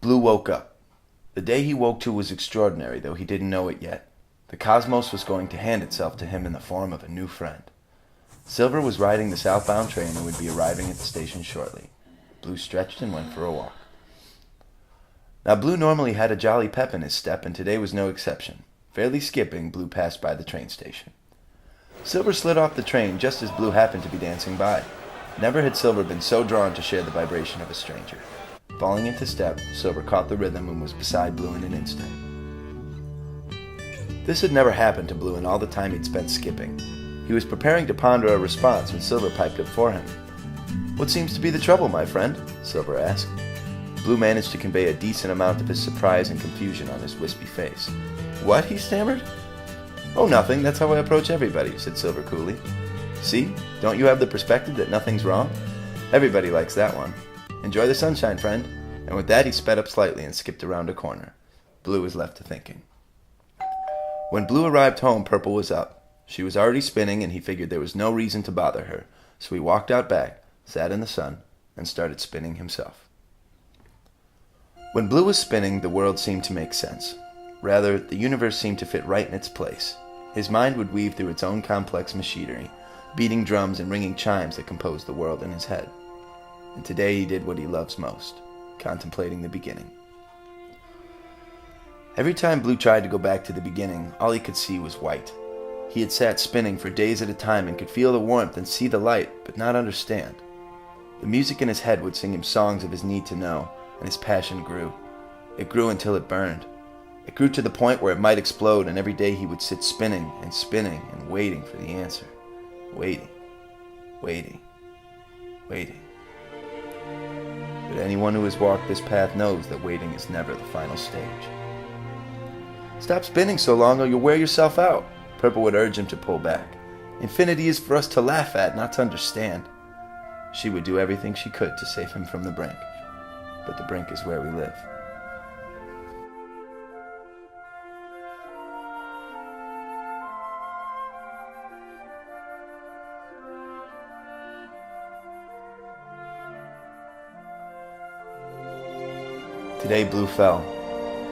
Blue woke up. The day he woke to was extraordinary, though he didn't know it yet. The cosmos was going to hand itself to him in the form of a new friend. Silver was riding the southbound train and would be arriving at the station shortly. Blue stretched and went for a walk. Now, Blue normally had a jolly pep in his step, and today was no exception. Fairly skipping, Blue passed by the train station. Silver slid off the train just as Blue happened to be dancing by. Never had Silver been so drawn to share the vibration of a stranger. Falling into step, Silver caught the rhythm and was beside Blue in an instant. This had never happened to Blue in all the time he'd spent skipping. He was preparing to ponder a response when Silver piped up for him. "What seems to be the trouble, my friend?" Silver asked. Blue managed to convey a decent amount of his surprise and confusion on his wispy face. "What?" he stammered. "Oh, nothing. That's how I approach everybody," said Silver coolly. "See? Don't you have the perspective that nothing's wrong? Everybody likes that one. Enjoy the sunshine, friend." And with that, he sped up slightly and skipped around a corner. Blue was left to thinking. When Blue arrived home, Purple was up. She was already spinning, and he figured there was no reason to bother her, so he walked out back, sat in the sun, and started spinning himself. When Blue was spinning, the world seemed to make sense. Rather, the universe seemed to fit right in its place. His mind would weave through its own complex machinery, beating drums and ringing chimes that composed the world in his head. And today he did what he loves most, contemplating the beginning. Every time Blue tried to go back to the beginning, all he could see was white. He had sat spinning for days at a time and could feel the warmth and see the light, but not understand. The music in his head would sing him songs of his need to know, and his passion grew. It grew until it burned. It grew to the point where it might explode, and every day he would sit spinning and waiting for the answer. Waiting. But anyone who has walked this path knows that waiting is never the final stage. "Stop spinning so long or you'll wear yourself out," Purple would urge him to pull back. "Infinity is for us to laugh at, not to understand." She would do everything she could to save him from the brink, but the brink is where we live. Today Blue fell.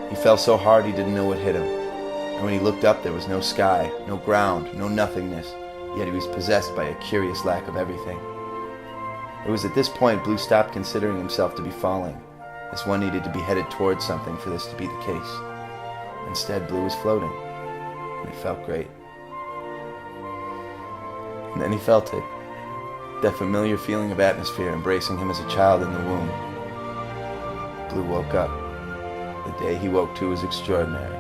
He fell so hard he didn't know what hit him. And when he looked up, there was no sky, no ground, no nothingness, yet he was possessed by a curious lack of everything. It was at this point Blue stopped considering himself to be falling, as one needed to be headed towards something for this to be the case. Instead, Blue was floating, and it felt great. And then he felt it, that familiar feeling of atmosphere embracing him as a child in the womb. Blue woke up. The day he woke to was extraordinary.